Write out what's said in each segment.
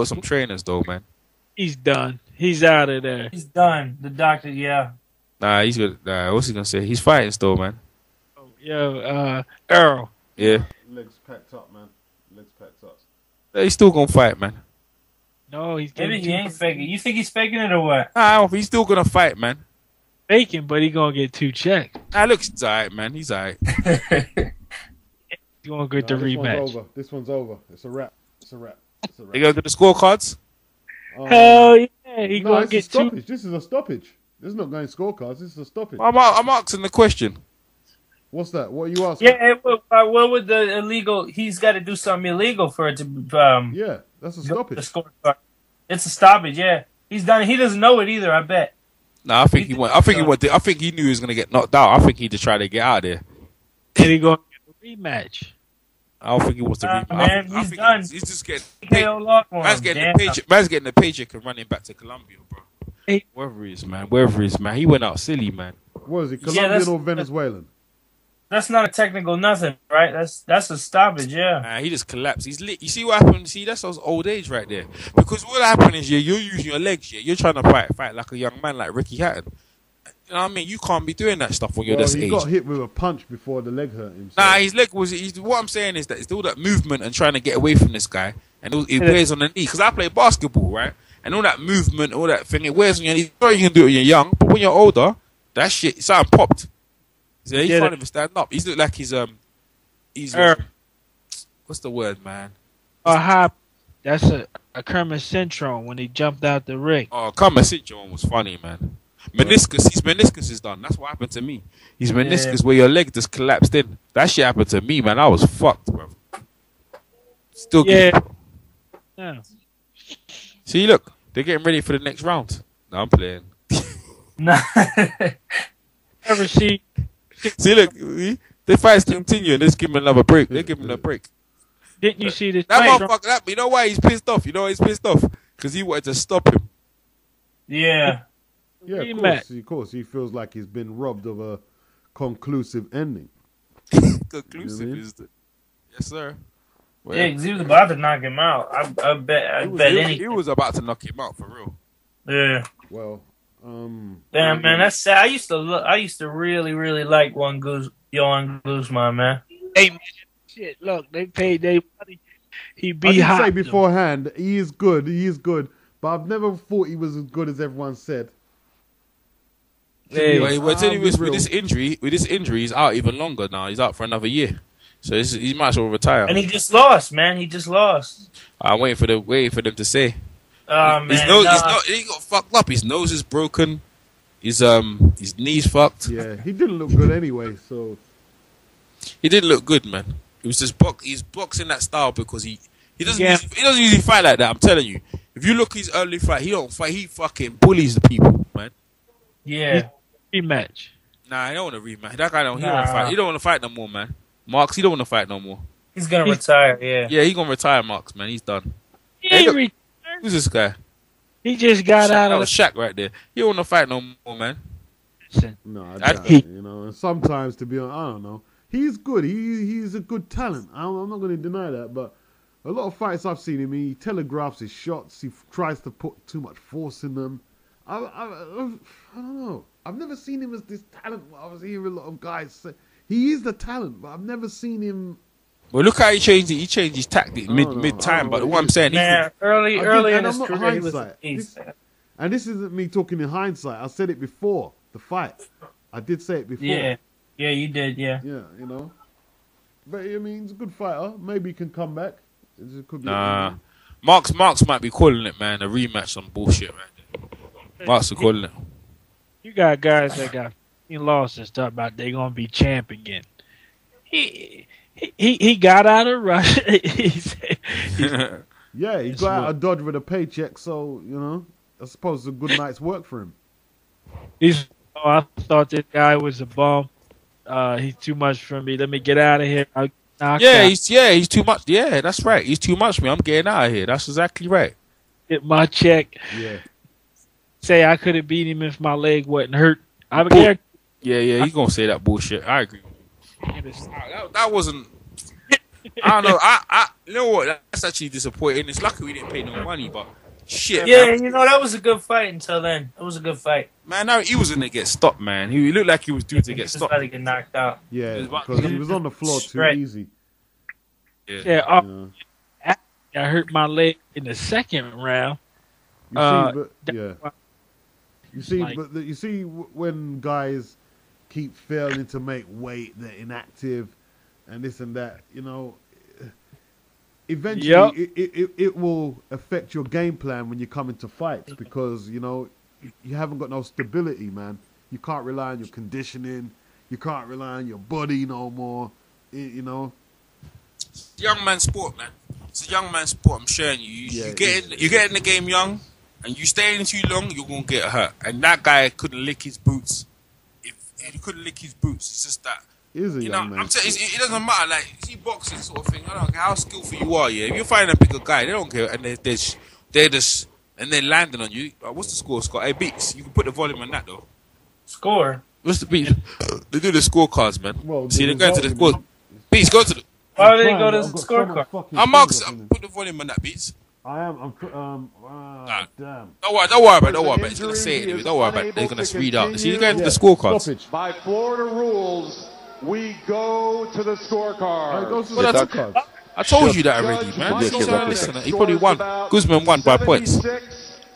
got some trainers though, man. He's done. He's out of there. He's done. The doctor, yeah. Nah, he's good. Nah, what's he gonna say? He's fighting still, man. Yo, Errol. Yeah. Legs packed up, man. Legs packed up. He's still gonna fight, man. No, he's Maybe getting he ain't faking. You think he's faking it or what? Nah, he's still gonna fight, man. faking, but he gonna get 2 checks. Nah, looks he's alright, man. He's alright. He's gonna get the rematch. This one's over. It's a wrap. It's a wrap. It's a wrap. They go to the scorecards. Hell yeah, he gonna it's get a stoppage. This is a stoppage. This is not going scorecards. This is a stoppage. I'm asking the question. What's that? What are you asking? Yeah, what would the illegal? He's got to do something illegal for it to. Yeah, that's a stoppage. The scorecard. It's a stoppage. Yeah, he's done. He doesn't know it either. I bet. Nah, I think he went. I think he knew he was gonna get knocked out. I think he just tried to get out of there. And he gonna get a rematch. I don't think he wants to rematch. Man, he's done. He's just getting. Man's getting the paycheck and running back to Colombia, bro. Hey. Wherever he is, man. He went out silly, man. What is it? Colombian or Venezuelan? That's not a technical nothing, right? That's a stoppage, yeah. He just collapsed. He's lit. You see what happened? See, that's those old age right there. Because what happened is, you're using your legs, you're trying to fight like a young man, like Ricky Hatton. You know what I mean? You can't be doing that stuff when you're this age. He got hit with a punch before the leg hurt him. So. Nah, his leg was. What I'm saying is that it's all that movement and trying to get away from this guy, and it wears on the knee. Because I play basketball, right? And all that movement, all that thing, it wears on your knee. Sure, you can do it when you're young, but when you're older, that shit, something popped. So he can't even stand up. He's look like he's what's the word, man? That's a Kermit syndrome when he jumped out the ring. Oh, Kermit syndrome was funny, man. Meniscus, his meniscus is done. That's what happened to me. His meniscus, where your leg just collapsed in. That shit happened to me, man. I was fucked, bro. Still good. Yeah. See, look, they're getting ready for the next round. No, I'm playing. Nah. Ever see? See, look, the fight's continuing. Let's give him another break. They give him a break. Didn't you see this? That motherfucker, you know why he's pissed off? You know why he's pissed off? Because he wanted to stop him. Yeah. Yeah, of course. He feels like he's been robbed of a conclusive ending. Conclusive is the... Yes, sir. Well, yeah, because he was about to knock him out. I bet anything. He was about to knock him out, for real. Yeah. Well... Damn, man, that's sad. I used to really, really like Johan Guzman, man. Hey, man, shit, look, they paid their money. He beat I did say beforehand, he is good, but I've never thought he was as good as everyone said. Hey, with this injury, he's out even longer now. He's out for another year, so he might as well retire. And he just lost, man. He just lost. I'm waiting for them to say. Man, he got fucked up. His nose is broken. His knees fucked. Yeah, he didn't look good anyway. So he didn't look good, man. It was just he's boxing that style because he doesn't usually fight like that. I'm telling you. If you look his early fight, he don't fight. He fucking bullies the people, man. Yeah. Rematch. Nah, he don't want to rematch. That guy don't. He don't want to fight. He don't want to fight no more, man. Marks, he don't want to fight no more. He's gonna retire. Yeah. Yeah, he's gonna retire, Marks, man. He's done. Who's this guy? He just got out of the Shaq right there. He don't want to fight no more, man. No, I don't. You know, and sometimes, to be honest, I don't know. He's good. He's a good talent. I'm not going to deny that. But a lot of fights I've seen him, he telegraphs his shots. He tries to put too much force in them. I don't know. I've never seen him as this talent. I was hearing a lot of guys say he is the talent, but I've never seen him. Well, look how he changed it. He changed his tactic mid-time. But what I'm saying, early in his career, he was a beast. And this isn't me talking in hindsight. I said it before the fight. I did say it before. Yeah, you did. Yeah. Yeah, you know. But I mean, he's a good fighter. Maybe he can come back. It could be. Marks might be calling it, man. A rematch, some bullshit right there. Marks are calling it. You got guys that got losses talk about they gonna be champ again. He got out of Russia. Yeah, he got out of Dodge with a paycheck, so, you know, I suppose it's a good night's work for him. I thought this guy was a bum. He's too much for me. Let me get out of here. He's too much. Yeah, that's right. He's too much for me. I'm getting out of here. That's exactly right. Get my check. Yeah. Say I could have beat him if my leg wasn't hurt. Yeah, he's going to say that bullshit. I agree. That wasn't... I don't know. You know what? That's actually disappointing. It's lucky we didn't pay no money, but shit. Yeah, Man. you know, that was a good fight until then. It was a good fight. Man, now he was gonna get stopped, man. He looked like he was due to He get was stopped. about to get knocked out. Yeah, because he was on the floor too Right. easy. Yeah, Yeah. I hurt my leg in the second round. You see, yeah. You see, like- you see when guys keep failing to make weight, they're inactive, and this and that. You know, eventually Yep. it will affect your game plan when you come into fights because you know you haven't got no stability, man. You can't rely on your conditioning. You can't rely on your body no more. You know. It's a young man sport, man. It's a young man sport. I'm showing you. Yeah, You get in the game young, and you stay in too long, you're gonna get hurt. And that guy couldn't lick his boots. If he couldn't lick his boots, it's just that. It is a You young know, man. I'm saying it doesn't matter. Like, see boxing sort of thing. I don't care how skillful you are. Yeah, if you find a bigger guy, they don't care, and they're just and they're landing on you. What's the score, Scott? Hey, Beats, you can put the volume on that though. Score. What's the beat? They do the scorecards, man. Well, See, the they're going to the result, score. Beats, go to the. Why would they go I've to the got so much scorecard? fucking I'm Marks. fingers in it. Put the volume on that, Beats. I am. Damn. Don't worry about it. Don't worry about it. It's gonna say it anyway. Don't worry about it. They're gonna read out. See, they're going to the scorecards. Stoppage. By Florida rules, we go to the It scorecard. goes to Well, the that's- scorecards. I told you that already, man. Listen, he probably won. Guzman won by points.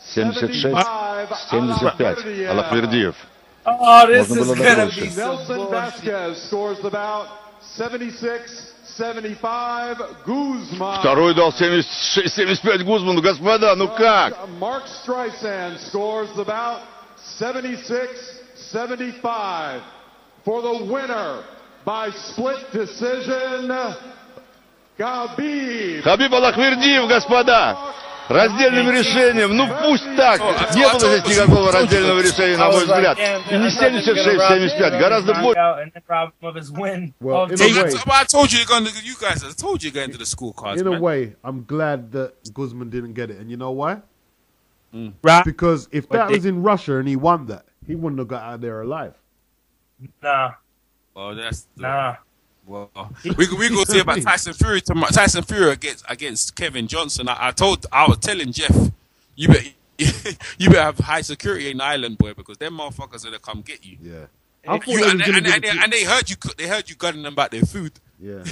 76, 75. Аллахвердиев. Oh, this Можно is было gonna дольше. be some Nelson bullshit. Vasquez scores the bout 76-75. Guzman. Второй дал 76-75 Гузману. Господа, ну как? Mark Streisand scores the bout 76-75. For the winner by split decision, Khabib. Хабиб Аллахвердиев, господа. Раздельным решением. Ну пусть так. Не было здесь никакого раздельного решения, на мой взгляд. И не 76-75. Гораздо больше. And then rob him of his win. Well, Of in the- a way- I told you they're going to. You guys, I told you going to the scorecards, In a man. way, I'm glad that Guzman didn't get it, and you know why? Right. Because if that But was in Russia and he won that, he wouldn't have got out of there alive. Nah, Well, that's nah. well. We go see about Tyson Fury tomorrow. Tyson Fury against Kevin Johnson. I was telling Jeff, you better you better have high security in the island, boy, because them motherfuckers are gonna come get you. Yeah. I thought they was gonna give it to- And they heard you. They heard you gunning them about their food. Yeah.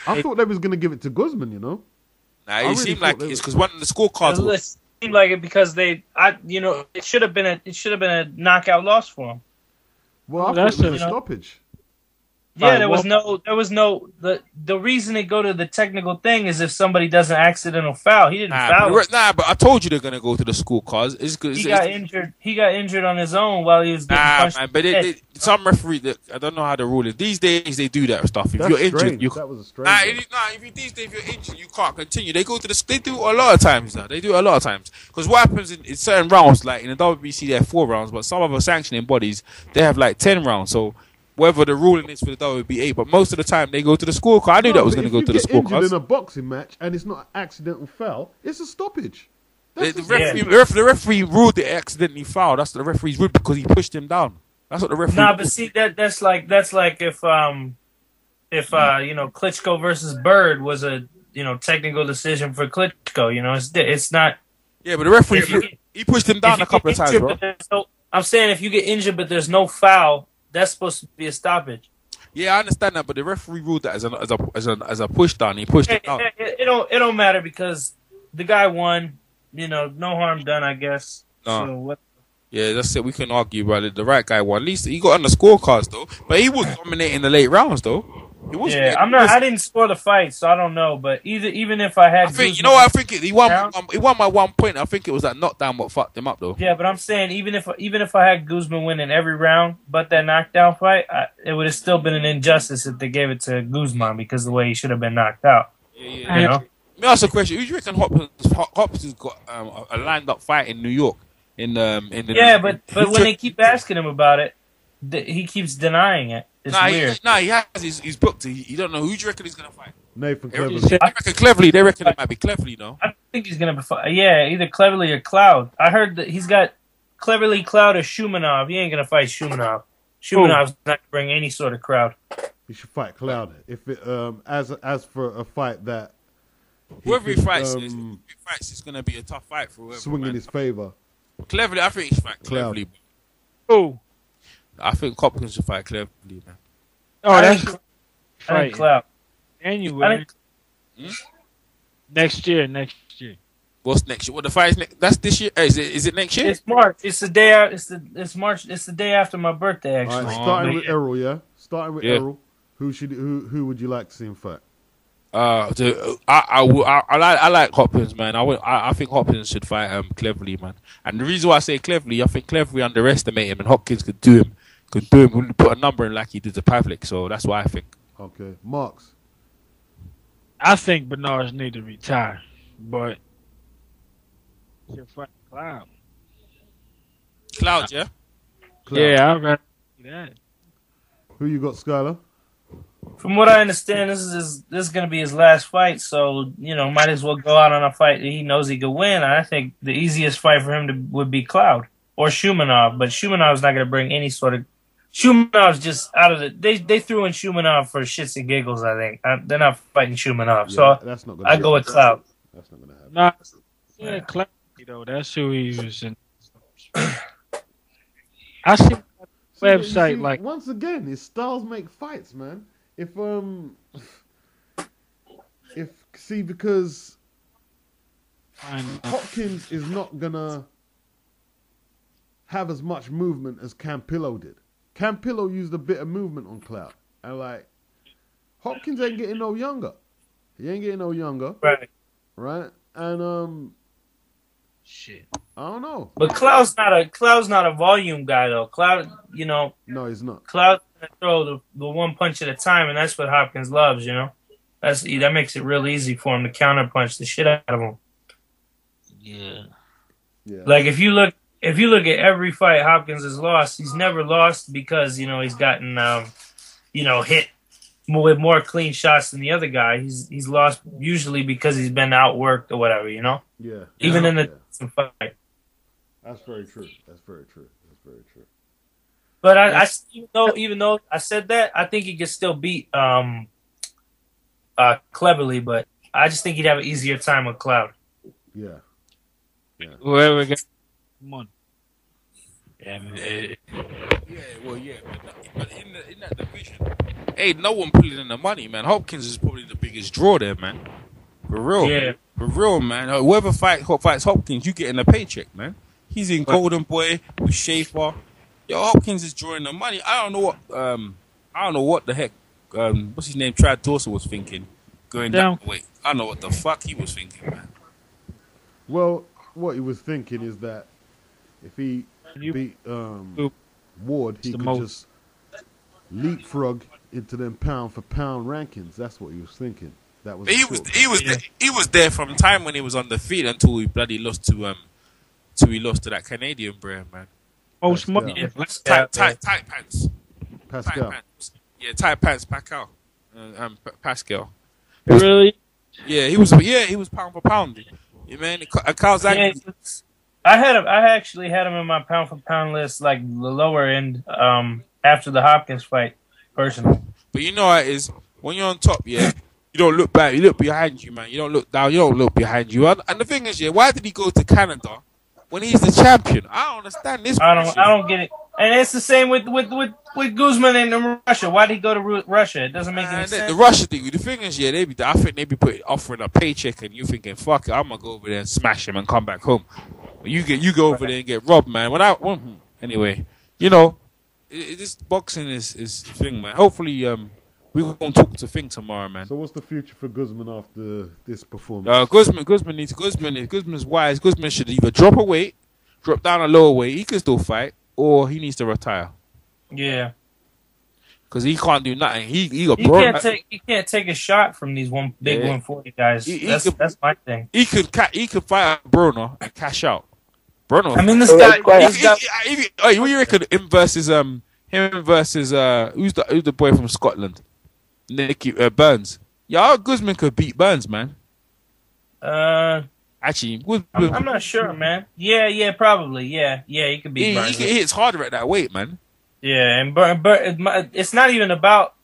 I thought they was going to give it to Guzman, you know? Nah, really it seemed thought like they it's was- because one of the scorecards. It seemed like it because it should have been a knockout loss for him. Well, I That's thought it was a- a stoppage. Yeah, Right, there was no the reason they go to the technical thing is if somebody does an accidental foul. He didn't foul. But I told you they're gonna go to the scorecards. It's good. He got injured. He got injured on his own while he was getting Nah, punched. man, but in the head. some referee, I don't know how the rule is. These days, they do that stuff. If That's you're injured, strange. you That was a strange Nah, one. these days, if you're injured, you can't continue. They go to they do it a lot of times now. They do it a lot of times. Because what happens in certain rounds, like in the WBC, they have 4 rounds, but some of the sanctioning bodies, they have like 10 rounds. So whether the ruling is for the WBA, but most of the time they go to the scorecard. I knew that was going to go to the If you get injured scorecards. in a boxing match and it's not an accidental foul, it's a stoppage. The That's referee ruled it accidentally foul. That's the referee's ruled because he pushed him down. That's what the referee. Nah, but see that's like if Klitschko versus Bird was a technical decision for Klitschko. It's not. Yeah, but the referee If you get- he pushed him if down you a couple of get times, injured, bro. but there's no- I'm saying if you get injured but there's no foul, that's supposed to be a stoppage. Yeah, I understand that, but the referee ruled that as a push down. He pushed it down. It don't matter because the guy won. No harm done, I guess. No. So what? Yeah, that's it. We can argue about it. The right guy won. At least he got on the scorecards though, but he was dominating the late rounds though. He was. Yeah, I'm not. I didn't score the fight, so I don't know. But even if I had, I think Guzman- I think he won. down- He won by 1 point. I think it was that knockdown what fucked him up though. Yeah, but I'm saying even if I had Guzman winning every round, but that knockdown fight, it would have still been an injustice if they gave it to Guzman because the way he should have been knocked out. Yeah. You know? Let me ask you a question. Who do you reckon Hopkins got a lined up fight in New York? Yeah, but when they keep asking him about it, he keeps denying it. It's weird. He has. He's booked. He don't know. Who do you reckon he's gonna fight? Nathan Everybody- Cleverly. They reckon Cleverly. They reckon it might be Cleverly, no? I think he's gonna be. Either Cleverly or Cloud. I heard that he's got Cleverly, Cloud, or Shumanov. He ain't gonna fight Shumanov. Shumanov's not gonna bring any sort of crowd. he should fight Cloud. If it as for a fight that whoever he fights, it's gonna be a tough fight for whoever. Swing in his favor. Cleverly, I think he should fight Cleverly. Oh, I think Hopkins should fight Cleverly, man. Oh, that's right. Cloud. Anyway, next year. What's next year? What the fight is next? That's this year. Is it next year? It's March. It's the day. It's March. It's the day after my birthday. Actually, right, starting with Errol, yeah. Starting with Errol, who would you like to see him fight? I like Hopkins, man. I think Hopkins should fight Cleverly, man. And the reason why I say Cleverly, I think Cleverly underestimate him, and Hopkins could do him. Put a number in like he did to Pavlik. So that's what I think. Okay, Marks. I think Bernards need to retire, but he'll fight Cloud. Cloud, yeah. Cloud. Yeah, I'd rather see that. Who you got, Skylar? From what I understand, this is going to be his last fight, so might as well go out on a fight that he knows he could win. And I think the easiest fight for him would be Cloud or Shumanov, but Shumanov's not going to bring any sort of. Shumanov's just out of the. They threw in Shumanov for shits and giggles. I think they're not fighting Shumanov, so that's not gonna I go with Cloud. That's not going to happen. Nah, yeah, Cloud though. That's who he was in. I see website like once again, his styles make fights, man. Because Hopkins is not gonna have as much movement as Campillo did. Campillo used a bit of movement on Cloud, and like Hopkins ain't getting no younger. He ain't getting no younger, right? And shit. I don't know. But Cloud's not a volume guy though. Cloud, no, he's not. Cloud's gonna throw the one punch at a time, and that's what Hopkins loves. That makes it real easy for him to counter punch the shit out of him. Yeah. Like if you look at every fight Hopkins has lost, he's never lost because he's gotten hit with more clean shots than the other guy. He's lost usually because he's been outworked or whatever. Yeah. Even in the fight. That's very true. But even though I said that, I think he could still beat Cleverly, but I just think he'd have an easier time with Cloud. Yeah. Whoever gets come on. But in that division, ain't no one pulling in the money, man. Hopkins is probably the biggest draw there, man. For real. Yeah. For real, man. Whoever fights Hopkins, you getting a paycheck, man. He's in Golden Boy with Schaefer. Yo, Hopkins is drawing the money. I don't know what the heck what's his name? Trad Dawson was thinking. Going down. Wait, I don't know what the fuck he was thinking, man. Well, what he was thinking is that if he beat Ward, he could just leapfrog into them pound for pound rankings. That's what he was thinking. That was he was there from time when he was on the feet until he bloody lost to that Canadian brand, man. Oh, smart. Tight pants. Pascal. Yeah, tight pants. Pascal. Really? Yeah, he was pound for pound. Yeah, man. I actually had him in my pound for pound list, like the lower end, after the Hopkins fight, personally. But you know how it is when you're on top, yeah. You don't look back. You look behind you, man. You don't look down. You don't look behind you. And the thing is, yeah, why did he go to Canada when he's the champion? I don't understand this. I don't get it. And it's the same with Guzman in Russia. Why did he go to Russia? It doesn't make any sense. The Russia thing. The thing is, yeah, I think they be offering a paycheck, and you thinking, fuck it, I'm gonna go over there and smash him and come back home. You go over there and get robbed, man. Anyway, this boxing is thing, man. Hopefully, we're gonna talk to Thing tomorrow, man. So what's the future for Guzman after this performance? Guzman's wise. Guzman should either drop a weight, drop down a lower weight. He can still fight, or he needs to retire. Yeah. Because he can't do nothing. He can't take a shot from these big 140 guys. That's my thing. He could fight Bruno and cash out. Bruno. I mean, this guy. What do you reckon? Him versus who's the boy from Scotland? Nicky Burns. Yeah, Guzman could beat Burns, man. Actually, I'm not sure, man. Yeah, probably. Yeah, he could beat Burns. He hits harder at that weight, man. Yeah, and it's not even about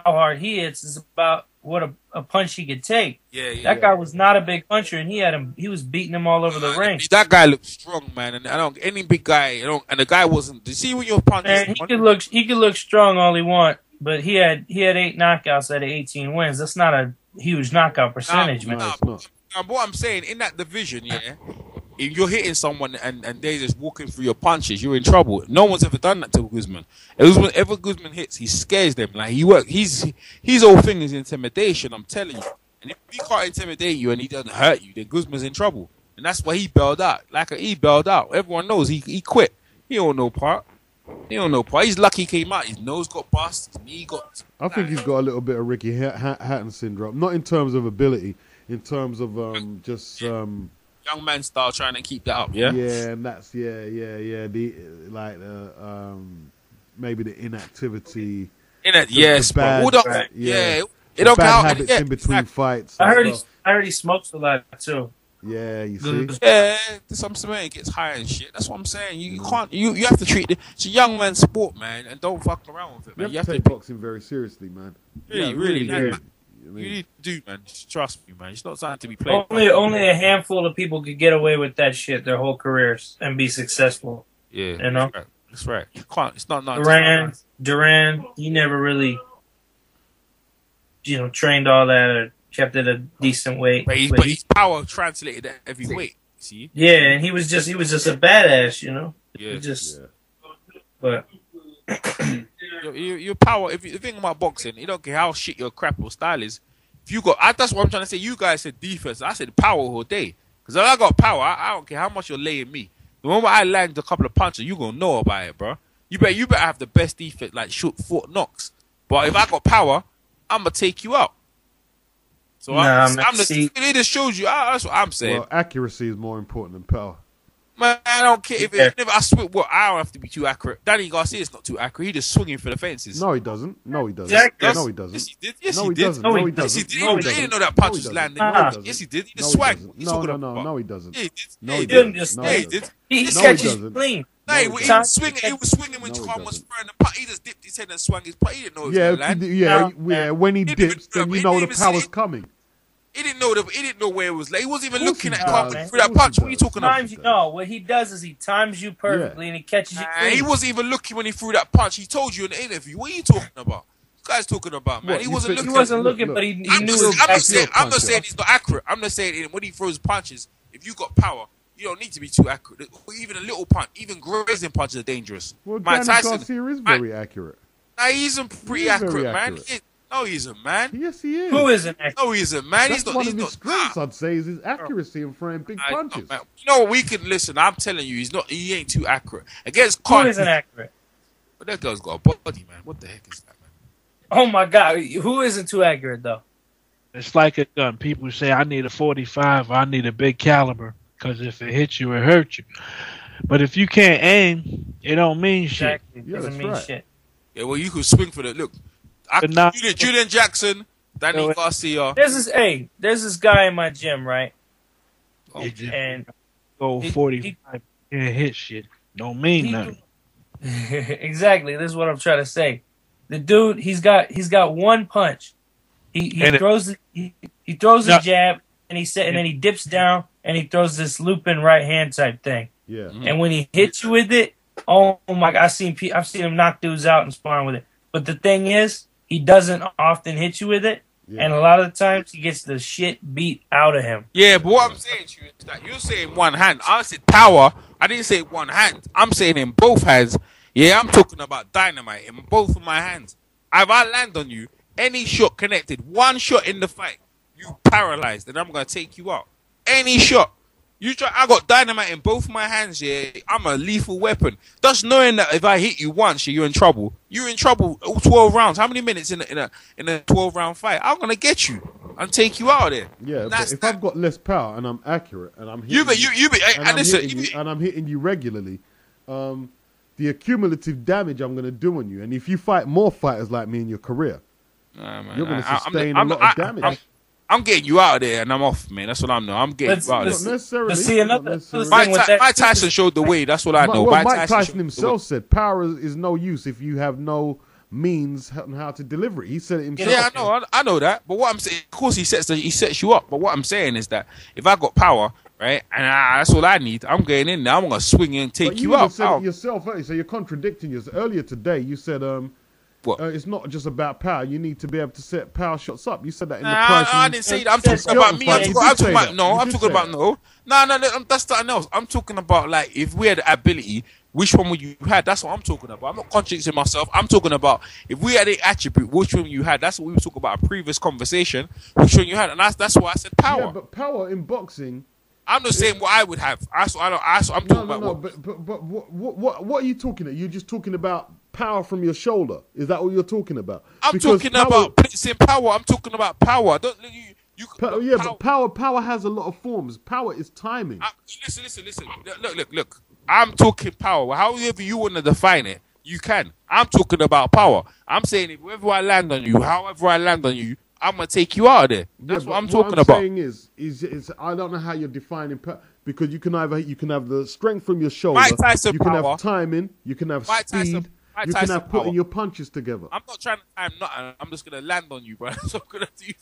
how hard he hits. It's about what a punch he could take. That guy was not a big puncher, and he was beating him all over the ring. That guy looked strong, man, and any big guy, and the guy wasn't. You see when you're punching, man, he could look strong all he want, but he had 8 knockouts out of 18 wins. That's not a huge knockout percentage, man. What I'm saying, in that division, if you're hitting someone and they're just walking through your punches, you're in trouble. No one's ever done that to Guzman. Whenever Guzman hits, he scares them. Like his whole thing is intimidation. I'm telling you. And if he can't intimidate you and he doesn't hurt you, then Guzman's in trouble. And that's why he bailed out. He bailed out. Everyone knows he quit. He don't know part. He's lucky he came out. His nose got bust. His knee got. I think he's got a little bit of Ricky Hatton syndrome. Not in terms of ability, in terms of just. Young man style, trying to keep that up, yeah. Yeah, and that's the maybe the inactivity. Yes, bad, it don't bad count. habits in between fights. I heard he smokes a lot too. Yeah, you see. Yeah, some man gets high and shit. That's what I'm saying. You can't. You have to treat it. It's a young man's sport, man, and don't fuck around with it, man. You have to take boxing very seriously, man. Really. You need to do, man. Just trust me, man. It's not something to be played. Only a handful of people could get away with that shit their whole careers and be successful. Yeah, you know. That's right. You can't. It's not. Duran, he never really, trained all that or kept it a decent weight. But his power translated at every weight. See? Yeah, and he was just a badass, Yeah. But. Your power. If you think about boxing, you don't care how shit your crap or style is. If you got, that's what I'm trying to say. You guys said defense. I said power all day. Because if I got power, I don't care how much you're laying me. The moment I land a couple of punches, you gonna know about it, bro. You better have the best defense, like shoot Fort Knox. But if I got power, I'm gonna take you out. So it just shows you. That's what I'm saying. Well, accuracy is more important than power. Man, I don't care if I swing. I don't have to be too accurate. Danny Garcia's not too accurate. He's just swinging for the fences. No, he doesn't. No, he doesn't. No, he doesn't. Yes, he did. Yes, he did. No, he doesn't. He didn't know that punch was landing. Yes, he did. He just swung. No, he doesn't. No, he did. He catches clean. No, he was swinging when Tom was throwing the punch. He just dipped his head and swung his punch. He didn't know it was going to land. Yeah. When he dips, then you know the power's coming. He didn't know where it was. He wasn't even looking at through that punch. What are you talking about? What he does is he times you perfectly and he catches you clean. He wasn't even looking when he threw that punch. He told you in the interview. What are you talking about? This guy's talking about, man. He wasn't looking. He wasn't looking, but he knew. I'm not saying he's not accurate. I'm not saying when he throws punches, if you got power, you don't need to be too accurate. Even a little punch, even grazing punches are dangerous. Well, Danny Garcia is very accurate. He's pretty accurate, man. No, he isn't, man. Yes, he is. Who isn't accurate? No, he isn't, man. That's one of his strengths, I'd say, is his accuracy in throwing big punches. You know what? We can listen. I'm telling you, he ain't too accurate. Against Who isn't accurate? But that guy's got a body, man. What the heck is that, man? Oh, my God. Who isn't too accurate, though? It's like a gun. People say, I need a 45 or I need a big caliber because if it hits you, it hurts you. But if you can't aim, it don't mean shit. Exactly. It doesn't mean shit. Yeah, well, you could swing for the look. Julian Jackson, Danny Garcia. There's this guy in my gym, right? And go 45 can't hit shit. Don't mean nothing. Exactly. This is what I'm trying to say. The dude, he's got one punch. He throws the jab and then he dips down and he throws this looping right hand type thing. Yeah. And when he hits you with it, oh my God, I've seen him knock dudes out and sparring with it. But the thing is, he doesn't often hit you with it, and a lot of the times he gets the shit beat out of him. Yeah, but what I'm saying to you is that you're saying one hand. I said power. I didn't say one hand. I'm saying in both hands. Yeah, I'm talking about dynamite in both of my hands. If I land on you, any shot connected, one shot in the fight, you paralyzed, and I'm going to take you out. Any shot. I got dynamite in both my hands, yeah. I'm a lethal weapon. Just knowing that if I hit you once, you're in trouble. You're in trouble all 12 rounds. How many minutes in a 12-round fight? I'm gonna get you and take you out of there. Yeah, but if I've got less power and I'm accurate and I'm hitting I'm hitting you regularly, the accumulative damage I'm gonna do on you, and if you fight more fighters like me in your career, you're gonna sustain a lot of damage. I'm getting you out of there and I'm off, man. That's what I know. I'm getting you out of there. Necessarily. See, Mike Tyson showed the way. That's what I know. Mike Tyson himself said power is no use if you have no means and how to deliver it. He said it himself. Yeah, I know that. But what I'm saying, of course, he sets you up. But what I'm saying is that if I got power, right, and that's all I need, I'm getting in there. I'm gonna swing in and take you out. Said it yourself, so you're contradicting yourself. Earlier today, you said it's not just about power. You need to be able to set power shots up. You said that in the price. I didn't say that. I'm talking about me. I'm talking about no. That's something else. I'm talking about like if we had the ability, which one would you had? That's what I'm talking about. I'm not contradicting myself. I'm talking about if we had the attribute, which one you had. That's what we were talking about in a previous conversation. Which one you had, and that's why I said power. Yeah, but power in boxing. I'm just saying what I would have. I'm talking about. But what are you talking about? You're just talking about power from your shoulder. Is that what you're talking about? I'm talking about blitzing power. I'm talking about power. But power has a lot of forms. Power is timing. Listen. Look. I'm talking power. However you want to define it, you can. I'm talking about power. I'm saying if however I land on you, I'm gonna take you out of there. That's what I'm talking about. What I'm saying is I don't know how you're defining power, because you can have the strength from your shoulder. Mike Tyson you can power. have timing. You can have speed. You can have putting your punches together. I'm not trying to time nothing. I'm just gonna land on you, bro. That's what I'm gonna do.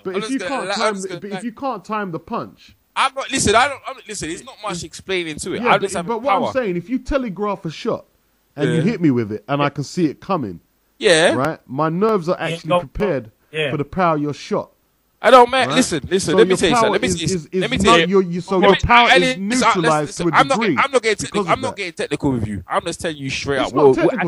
But if you can't time the punch. I'm not. Listen. Listen. It's not much explaining to it. Yeah, but what I'm saying, if you telegraph a shot and you hit me with it, and I can see it coming, right, my nerves are actually prepared for the power of your shot. I don't, man. Right? Listen. So let me tell you something. Let me tell you. So your power is neutralized to a degree. I'm not getting technical with you. I'm just telling you straight up.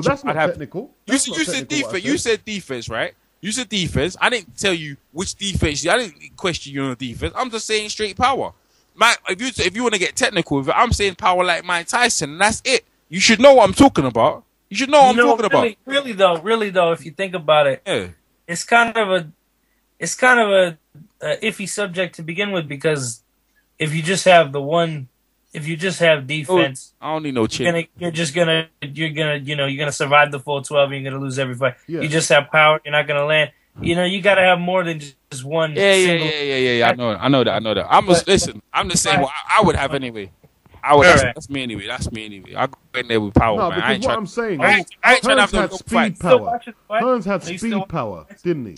That's not technical. You said defense. You said defense, right? You said defense. I didn't tell you which defense. I didn't question you on defense. I'm just saying straight power. If you want to get technical with it, I'm saying power like Mike Tyson, and that's it. You should know what I'm talking about. You should know what I'm talking about. Really though, if you think about it, it's kind of a iffy subject to begin with, because if you just have defense, I don't need no chin. You're gonna survive the full 12. And you're gonna lose every fight. Yeah. You just have power. You're not gonna land. You gotta have more than just one. Yeah. I know that. I'm just saying what I would have anyway. That's me anyway. I go in there with power, man. I ain't trying. I'm saying, I ain't trying to have no speed power. Hearns had speed power, didn't he?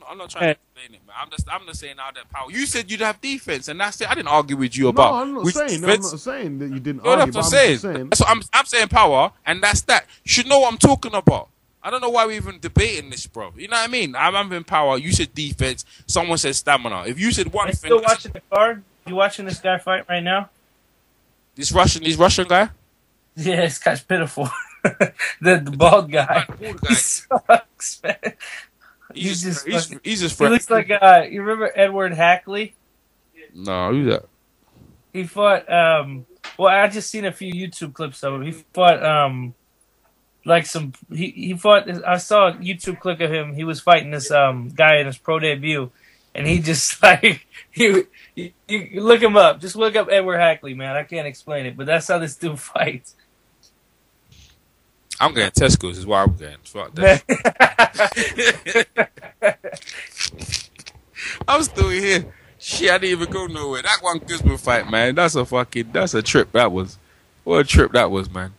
I'm not trying to explain it, man. I'm just saying out that power. You said you'd have defense, and that's it. I didn't argue with you about. I'm not saying that you didn't argue. That's what I'm saying. I'm saying power, and that's that. You should know what I'm talking about. I don't know why we're even debating this, bro. You know what I mean? I'm having power. You said defense. Someone said stamina. If you said one thing, still watching the card? You watching this guy fight right now? This Russian guy? Yeah, this guy's pitiful. the bald guy. He sucks, man. He's just He looks like you remember Edward Hackley? No, who's that? He fought well, I just seen a few YouTube clips of him. He fought he fought. I saw a YouTube clip of him. He was fighting this guy in his pro debut, and he just like you look him up. Just look up Edward Hackley, man. I can't explain it, but that's how this dude fights. I'm getting Tesco's is why I'm getting. Fuck that. I'm still here. Shit, I didn't even go nowhere. That one Guzman fight, man. That's a trip. That was. What a trip that was, man.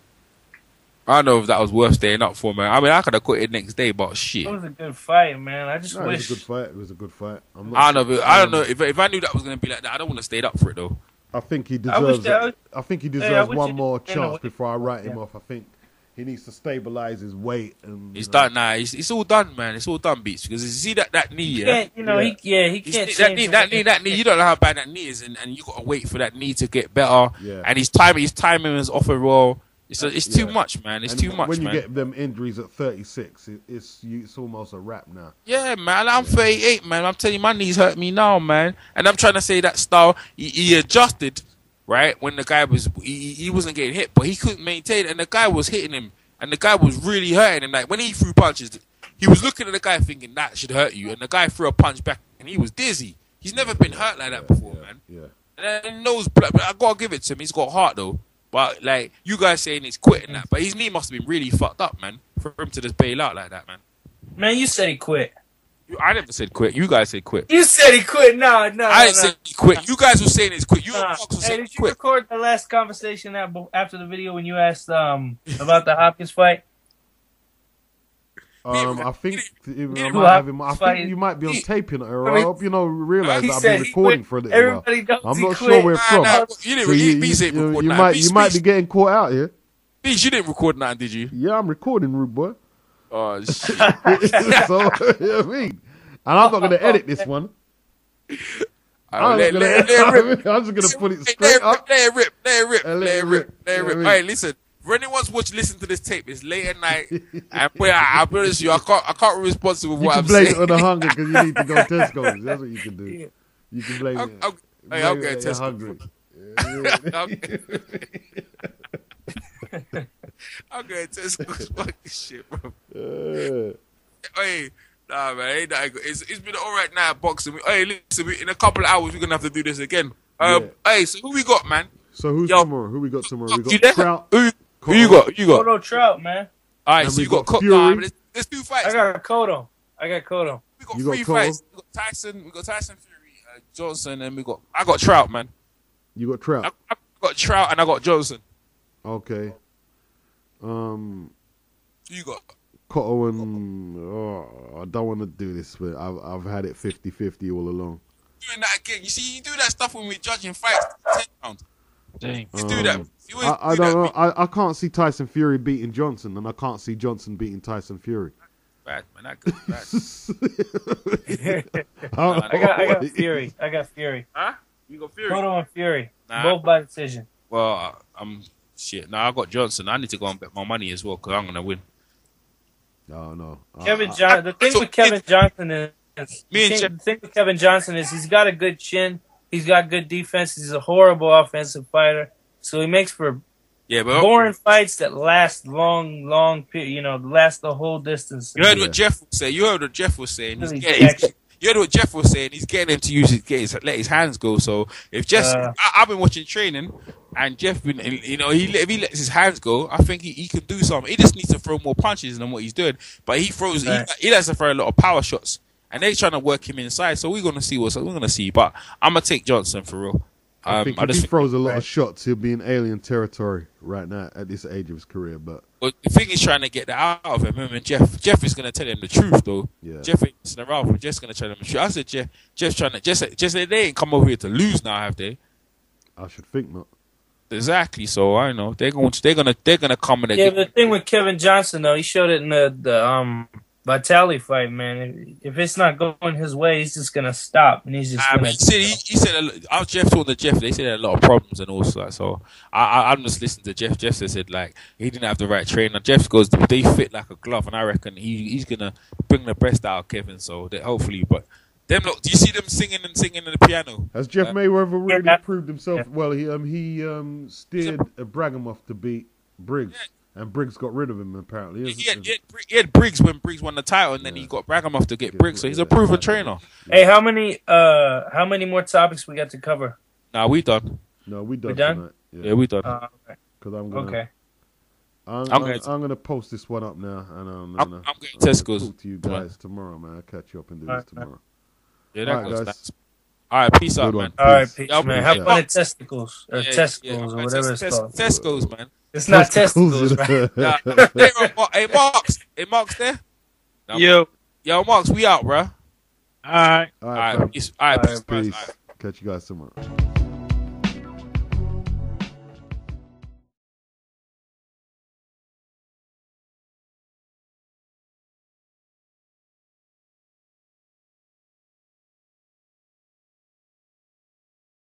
I don't know if that was worth staying up for, man. I mean, I could have quit it next day, but shit. It was a good fight, man. I just wish. It was a good fight. I don't know. If I knew that was going to be like that, I don't want to stay up for it, though. I think he deserves one more chance before I write him off. I think he needs to stabilize his weight. And he's done now. It's all done, man. It's all done, Beats. Because you see that knee, he can't. That knee. You don't know how bad that knee is, and you got to wait for that knee to get better. Yeah. And his timing is off a roll. It's too much, man. It's too much, man. When you get them injuries at 36, it's almost a wrap now. Yeah, man. I'm 38, man. I'm telling you, my knees hurt me now, man. And I'm trying to say that style, he adjusted, right? When the guy was, he wasn't getting hit, but he couldn't maintain it. And the guy was hitting him. And the guy was really hurting him. Like, when he threw punches, he was looking at the guy thinking, that should hurt you. And the guy threw a punch back, and he was dizzy. He's never been hurt like that before, man. Yeah. And nose, I got to give it to him. He's got heart, though. But, like, you guys saying he's quitting that. But his knee must have been really fucked up, man, for him to just bail out like that, man. Man, you said he quit. I never said quit. You guys said quit. You said he quit. No. I didn't say he quit. You guys were saying he's quit. Hey, did you record the last conversation after the video when you asked about the Hopkins fight? I think you might be on tape, you know. I hope you know realize that I've been recording for a little while. I'm not sure where from. You might be getting caught out here. Beach, you didn't record nothing, did you? Yeah, I'm recording, rude boy. Oh shit! So, you know what I mean? And I'm not going to edit this one. I'm just going to put it straight up. Let it rip. All right, listen. For anyone's listening to this tape, it's late at night, and I'll be honest with you, I can't be responsible for what I'm saying. You can blame it on the hunger because you need to go to Tesco's. That's what you can do. You can blame it. I'll get Tesco's. Hungry. I'm going to Tesco's. Fucking shit, bro. Hey, nah, man, ain't that good. It's been all right now, boxing. Hey, listen, in a couple of hours we're gonna have to do this again. Hey, so who we got, man? So who's tomorrow? Who we got tomorrow? We got Trout. Who you got? Cotto Trout, man. All right, so you got Fury. There's 2 fights. I got Cotto. We got 3 fights. We got Tyson Fury, Johnson, and I got Trout, man. You got Trout. I got Trout and I got Johnson. Okay. You got Cotto and I don't want to do this, but I've had it 50-50 all along. Doing that again. You see, you do that stuff when we're judging fights 10 rounds. Dang. You do that. I don't know. I can't see Tyson Fury beating Johnson, and I can't see Johnson beating Tyson Fury. Bad, man. That good. I got Fury. Huh? You got Fury? Cotto and Fury. Nah. Both by decision. Well, shit. No, I got Johnson. I need to go and bet my money as well because I'm gonna win. No. The thing with Kevin Johnson is he's got a good chin. He's got good defense. He's a horrible offensive fighter. So he makes for boring fights that last long, last the whole distance. You heard what Jeff was saying. You heard what Jeff was saying. He's getting him to let his hands go. So if I've been watching training, and Jeff been, if he lets his hands go, I think he can do something. He just needs to throw more punches than what he's doing. But he throws, he likes to throw a lot of power shots, and they're trying to work him inside. So we're gonna see we're gonna see. But I'm gonna take Johnson for real. I think if he throws a lot of shots, he'll be in alien territory right now at this age of his career. But the thing is trying to get that out of him. I mean, Jeff is going to tell him the truth, though. Yeah. Jeff ain't messing around. But Jeff's going to tell him the truth. I said, Jeff's trying to just they ain't come over here to lose now, have they? I should think not. Exactly. So I know they're gonna come in. Yeah, but the thing with Kevin Johnson though, he showed it in the Vitali fight, man. If it's not going his way, he's just gonna stop, and he's just. He said I was Jeff talking to Jeff. They said there are a lot of problems and all that. So I'm just listening to Jeff. Jeff said like he didn't have the right trainer. Jeff goes, they fit like a glove, and I reckon he's gonna bring the best out of Kevin. So that hopefully, but them look. Do you see them singing in the piano? Has Jeff Mayweather really proved himself? Yeah. Well, he steered Bragamoff to beat Briggs. Yeah. And Briggs got rid of him, apparently. He had Briggs when Briggs won the title, and then he got Bragamoff to get Briggs. So he's a proven trainer. Hey, how many more topics we got to cover? Nah, we done. No, we done. We done? Tonight. Yeah, we done. Okay. Because I'm gonna post this one up now, and I'm going to Tesco's. Talk to you guys tomorrow, man. I'll catch you up and do this tomorrow. Yeah, that goes. Guys. All right, peace out, man. All right, peace, man. Have fun at Testicles or Testicles or whatever it's called. Tesco's, man. It's not testicles, right? Hey, Mark's there? No. Yo, Marks, we out, bro. All right. All right, peace. All right, peace. Catch you guys tomorrow.